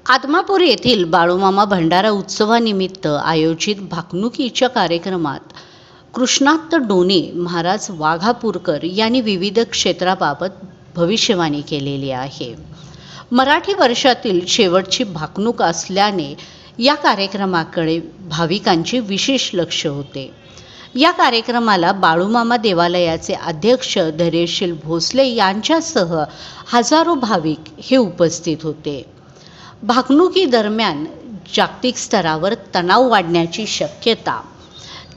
आदमापूर येथील बाळूमामा भंडारा उत्सवानिमित्त आयोजित भाकणुकीच्या कार्यक्रमात कृष्णात डोने महाराज वाघापूरकर यांनी विविध क्षेत्राबाबत भविष्यवाणी केलेली आहे. मराठी वर्षातील शेवटची भाकणूक असल्याने या कार्यक्रमाकडे भाविकांचे विशेष लक्ष होते. या कार्यक्रमाला बाळूमामा देवालयाचे अध्यक्ष धैर्यशील भोसले यांच्यासह हजारो भाविक हे उपस्थित होते. भाकणुकीदरम्यान जागतिक स्तरावर तणाव वाढण्याची शक्यता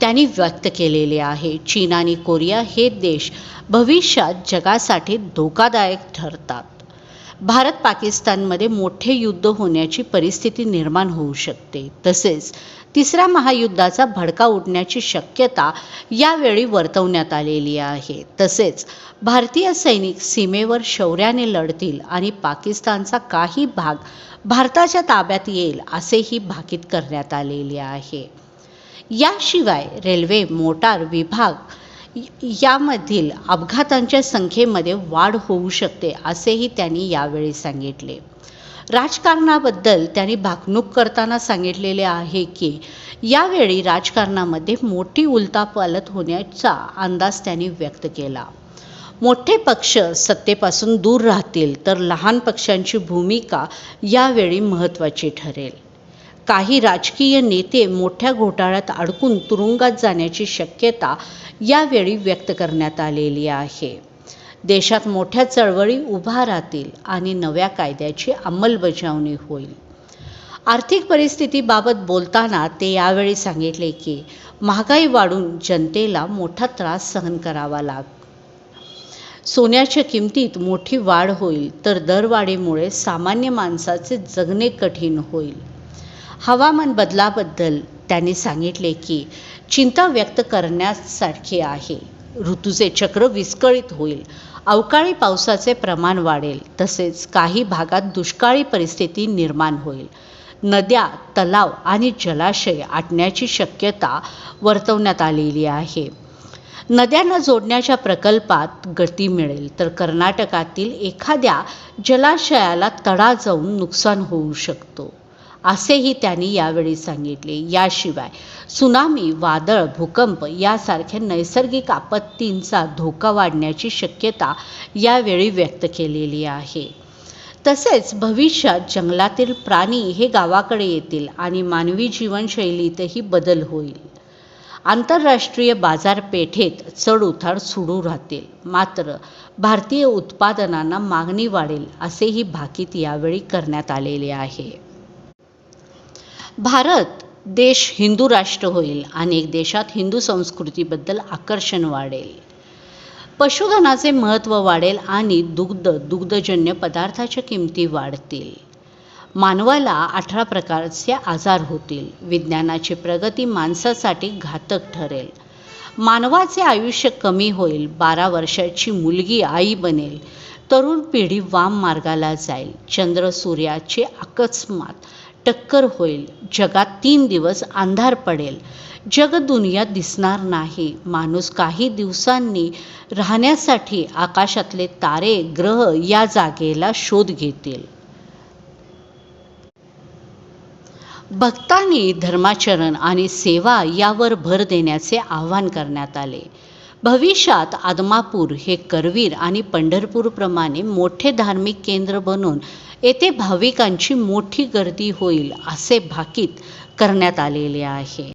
त्यांनी व्यक्त केलेली आहे. चीन आणि कोरिया हे देश भविष्यात जगासाठी धोकादायक ठरतात. भारत पाकिस्तानमध्ये मोठे युद्ध होण्याची परिस्थिती निर्माण होऊ शकते. तसेच तिसऱ्या महायुद्धाचा भडका उडण्याची शक्यता यावेळी वर्तवण्यात आलेली आहे. तसेच भारतीय सैनिक सीमेवर शौर्याने लढतील आणि पाकिस्तानचा काही भाग भारताच्या ताब्यात येईल असेही भाकीत करण्यात आलेले आहे. याशिवाय रेल्वे मोटार विभाग यामधील अपघातांच्या संख्येमध्ये वाढ होऊ शकते असेही त्यांनी यावेळी सांगितले. राजकारणाबद्दल त्यांनी भाकणूक करताना सांगितलेले आहे की यावेळी राजकारणामध्ये मोठी उलथापालथ होण्याचा अंदाज त्यांनी व्यक्त केला. मोठे पक्ष सत्तेपासून दूर राहतील तर लहान पक्षांची भूमिका यावेळी महत्त्वाची ठरेल. काही राजकीय नेते मोठ्या घोटाळ्यात अडकून तुरुंगात जाण्याची शक्यता यावेळी व्यक्त करण्यात आलेली आहे. देशात मोठ्या चळवळी उभा राहतील आणि नव्या कायद्याची अंमलबजावणी होईल. आर्थिक परिस्थितीबाबत बोलताना ते यावेळी सांगितले की महागाई वाढून जनतेला मोठा त्रास सहन करावा लागतो. सोन्याच्या किमतीत मोठी वाढ होईल तर दरवाढीमुळे सामान्य माणसाचे जगणे कठीण होईल. हवामान बदलाबद्दल त्यांनी सांगितले की चिंता व्यक्त करण्यासारखी आहे. ऋतूचे चक्र विस्कळीत होईल. अवकाळी पावसाचे प्रमाण वाढेल. तसेच काही भागात दुष्काळी परिस्थिती निर्माण होईल. नद्या, तलाव आणि जलाशय आटण्याची शक्यता वर्तवण्यात आलेली आहे. नद्यांना जोडण्याच्या प्रकल्पात गती मिळेल तर कर्नाटकातील एखाद्या जलाशयाला तडा जाऊन नुकसान होऊ शकतो असेही त्यांनी यावेळी सांगितले. याशिवाय सुनामी, वादळ, भूकंप यासारख्या नैसर्गिक आपत्तींचा धोका वाढण्याची शक्यता यावेळी व्यक्त केलेली आहे. तसेच भविष्यात जंगलातील प्राणी हे गावाकडे येतील आणि मानवी जीवनशैलीतही बदल होईल. आंतरराष्ट्रीय बाजारपेठेत चढउतार सुरू राहतील. मात्र भारतीय उत्पादनांना मागणी वाढेल असेही भाकीत यावेळी करण्यात आलेले आहे. भारत देश हिंदू राष्ट्र होईल. अनेक देशात हिंदू संस्कृतीबद्दल आकर्षण वाढेल. पशुधनाचे महत्त्व वाढेल आणि दुग्धजन्य पदार्थाच्या किमती वाढतील. मानवाला 18 प्रकारचे आजार होतील. विज्ञानाची प्रगती माणसासाठी घातक ठरेल. मानवाचे आयुष्य कमी होईल. 12 वर्षाची मुलगी आई बनेल. तरुण पिढी वाम मार्गाला जाईल. चंद्र सूर्याची अकस्मात टक्कर होईल. जगात 3 दिवस अंधार पडेल. जगदुनिया दिसणार नाही. माणूस काही दिवसांनी राहण्यासाठी आकाशातले तारे, ग्रह या जागेला शोध घेतील. भक्तांनी धर्माचरण आणि सेवा यावर भर देण्याचे आवाहन करण्यात आले. भविष्यात आदमापूर हे करवीर आणि पंढरपूरप्रमाणे मोठे धार्मिक केंद्र बनून येथे भाविकांची मोठी गर्दी होईल असे भाकीत करण्यात आलेले आहे.